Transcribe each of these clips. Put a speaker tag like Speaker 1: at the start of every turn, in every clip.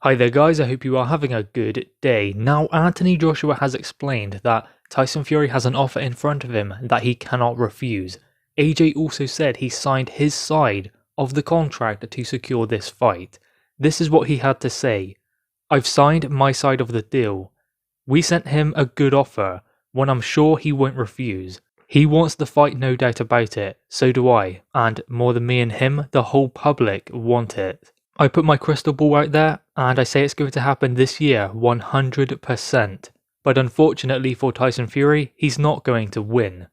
Speaker 1: Hi there guys, I hope you are having a good day. Now Anthony Joshua has explained that Tyson Fury has an offer in front of him that he cannot refuse. AJ also said he signed his side of the contract to secure this fight. This is what he had to say. "I've signed my side of the deal. We sent him a good offer, one I'm sure he won't refuse. He wants the fight, no doubt about it, so do I, and more than me and him, the whole public want it. I put my crystal ball out there, and I say it's going to happen this year, 100%. But unfortunately for Tyson Fury, he's not going to win."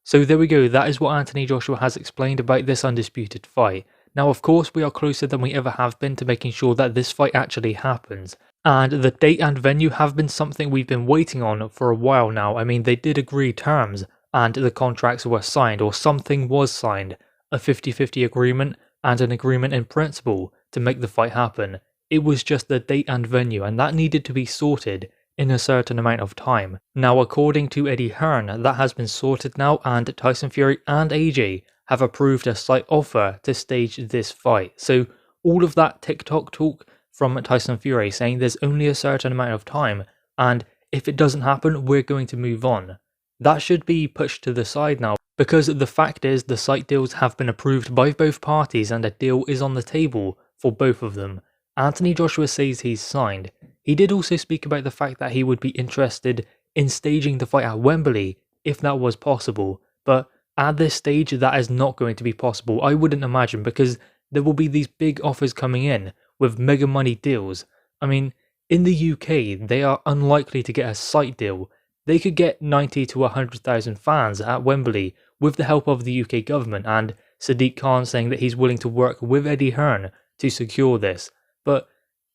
Speaker 1: So there we go, that is what Anthony Joshua has explained about this undisputed fight. Now of course we are closer than we ever have been to making sure that this fight actually happens. And the date and venue have been something we've been waiting on for a while now. I mean, they did agree terms, and the contracts were signed, or something was signed. A 50-50 agreement, and an agreement in principle to make the fight happen. It was just the date and venue, and that needed to be sorted in a certain amount of time. Now according to Eddie Hearn, that has been sorted now, and Tyson Fury and AJ have approved a slight offer to stage this fight. So all of that TikTok talk from Tyson Fury saying there's only a certain amount of time, and if it doesn't happen, we're going to move on. That should be pushed to the side now, because the fact is the site deals have been approved by both parties and a deal is on the table for both of them. Anthony Joshua says he's signed. He did also speak about the fact that he would be interested in staging the fight at Wembley if that was possible, but at this stage that is not going to be possible, I wouldn't imagine, because there will be these big offers coming in with mega money deals. I mean, in the UK, they are unlikely to get a site deal. They could get 90 to 100,000 fans at Wembley with the help of the UK government, and Sadiq Khan saying that he's willing to work with Eddie Hearn to secure this. But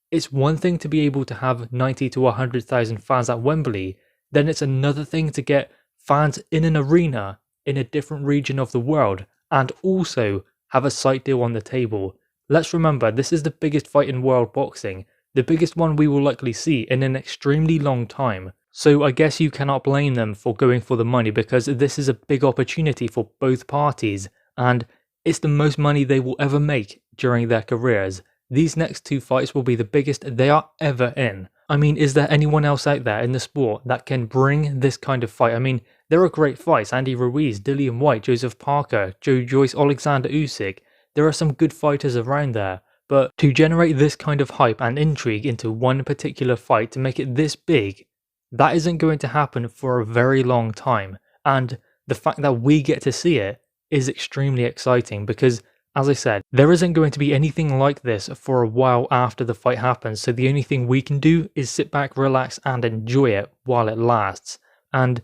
Speaker 1: it's one thing to be able to have 90 to 100,000 fans at Wembley, then it's another thing to get fans in an arena in a different region of the world and also have a site deal on the table. Let's remember, this is the biggest fight in world boxing, the biggest one we will likely see in an extremely long time. So I guess you cannot blame them for going for the money, because this is a big opportunity for both parties, and it's the most money they will ever make during their careers. These next two fights will be the biggest they are ever in. I mean, is there anyone else out there in the sport that can bring this kind of fight? I mean, there are great fights: Andy Ruiz, Dillian White, Joseph Parker, Joe Joyce, Alexander Usyk. There are some good fighters around there, but to generate this kind of hype and intrigue into one particular fight to make it this big, that isn't going to happen for a very long time. And the fact that we get to see it is extremely exciting, because as I said, there isn't going to be anything like this for a while after the fight happens, so the only thing we can do is sit back, relax, and enjoy it while it lasts. And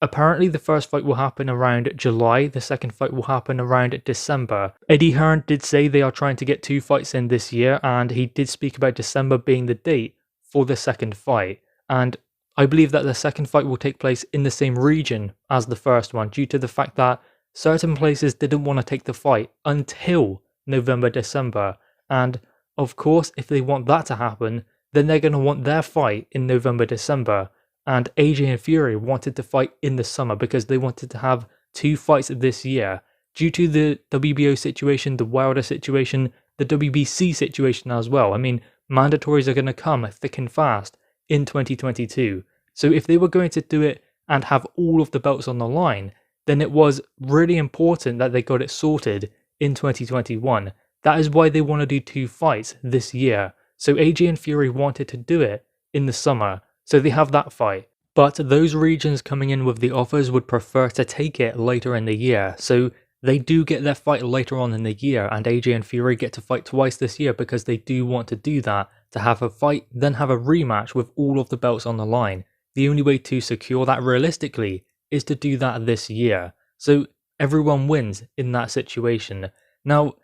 Speaker 1: apparently the first fight will happen around July, the second fight will happen around December. Eddie Hearn did say they are trying to get 2 fights in this year, and he did speak about December being the date for the second fight. And I believe that the second fight will take place in the same region as the first one, due to the fact that certain places didn't want to take the fight until November, December. And of course, if they want that to happen, then they're going to want their fight in November, December. And AJ and Fury wanted to fight in the summer because they wanted to have 2 fights this year. Due to the WBO situation, the Wilder situation, the WBC situation as well. I mean, mandatories are going to come thick and fast in 2022. So if they were going to do it and have all of the belts on the line, then it was really important that they got it sorted in 2021. That is why they want to do 2 fights this year. So AJ and Fury wanted to do it in the summer, so they have that fight. But those regions coming in with the offers would prefer to take it later in the year, so they do get their fight later on in the year, and AJ and Fury get to fight twice this year because they do want to do that, to have a fight, then have a rematch with all of the belts on the line. The only way to secure that realistically is to do that this year. So everyone wins in that situation. Now,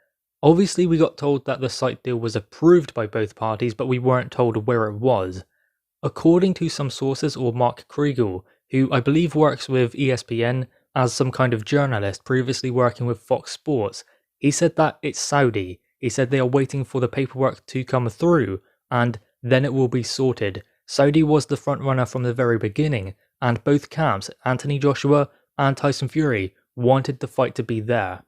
Speaker 1: obviously we got told that the site deal was approved by both parties, but we weren't told where it was. According to some sources, or Mark Kriegel, who I believe works with ESPN as some kind of journalist, previously working with Fox Sports, he said that it's Saudi. He said they are waiting for the paperwork to come through, and then it will be sorted. Saudi was the front runner from the very beginning, and both camps, Anthony Joshua and Tyson Fury, wanted the fight to be there.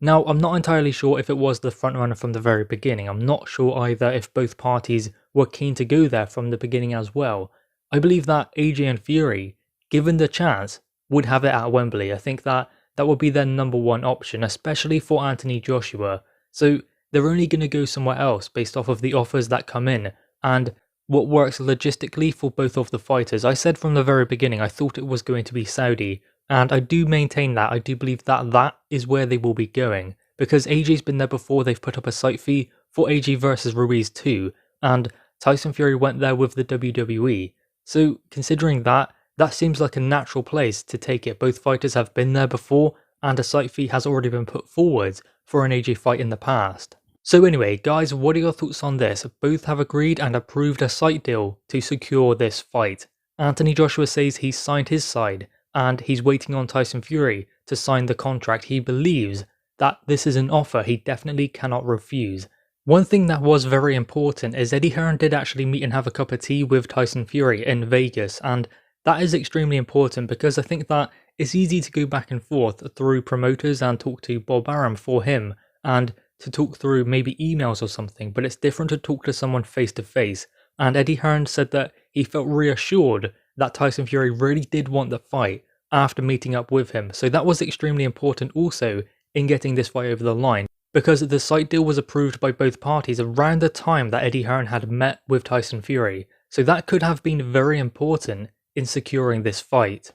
Speaker 1: Now, I'm not entirely sure if it was the front runner from the very beginning. I'm not sure either if both parties were keen to go there from the beginning as well. I believe that AJ and Fury, given the chance, would have it at Wembley. I think that would be their number one option, especially for Anthony Joshua. So they're only going to go somewhere else based off of the offers that come in and what works logistically for both of the fighters. I said from the very beginning I thought it was going to be Saudi, and I do maintain that. I do believe that that is where they will be going, because AJ's been there before. They've put up a site fee for AJ versus Ruiz too, and Tyson Fury went there with the WWE. So considering that, that seems like a natural place to take it. Both fighters have been there before, and a site fee has already been put forward for an AJ fight in the past. So anyway, guys, what are your thoughts on this? Both have agreed and approved a site deal to secure this fight. Anthony Joshua says he's signed his side, and he's waiting on Tyson Fury to sign the contract. He believes that this is an offer he definitely cannot refuse. One thing that was very important is Eddie Hearn did actually meet and have a cup of tea with Tyson Fury in Vegas, and that is extremely important because I think that it's easy to go back and forth through promoters and talk to Bob Arum for him and to talk through maybe emails or something, but it's different to talk to someone face to face. And Eddie Hearn said that he felt reassured that Tyson Fury really did want the fight after meeting up with him. So that was extremely important also in getting this fight over the line, because the site deal was approved by both parties around the time that Eddie Hearn had met with Tyson Fury. So that could have been very important in securing this fight.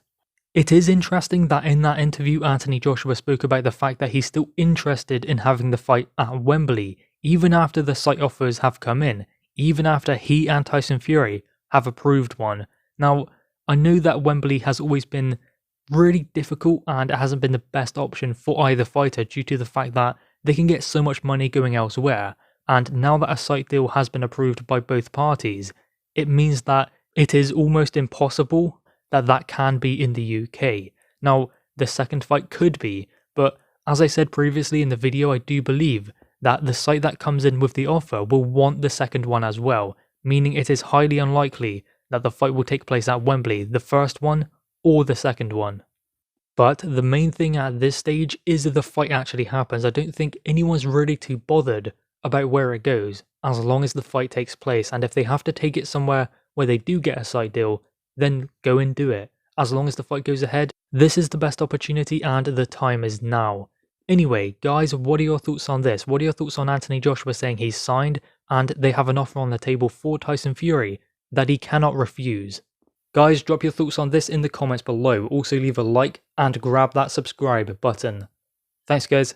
Speaker 1: It is interesting that in that interview Anthony Joshua spoke about the fact that he's still interested in having the fight at Wembley, even after the site offers have come in, even after he and Tyson Fury have approved one. Now, I know that Wembley has always been really difficult and it hasn't been the best option for either fighter due to the fact that they can get so much money going elsewhere, and now that a site deal has been approved by both parties, it means that it is almost impossible that that can be in the UK. Now, the second fight could be, but as I said previously in the video, I do believe that the site that comes in with the offer will want the second one as well, meaning it is highly unlikely that the fight will take place at Wembley, the first one or the second one. But the main thing at this stage is that the fight actually happens. I don't think anyone's really too bothered about where it goes, as long as the fight takes place, and if they have to take it somewhere where they do get a site deal, then go and do it. As long as the fight goes ahead, this is the best opportunity and the time is now. Anyway, guys, what are your thoughts on this? What are your thoughts on Anthony Joshua saying he's signed and they have an offer on the table for Tyson Fury that he cannot refuse? Guys, drop your thoughts on this in the comments below. Also leave a like and grab that subscribe button. Thanks guys.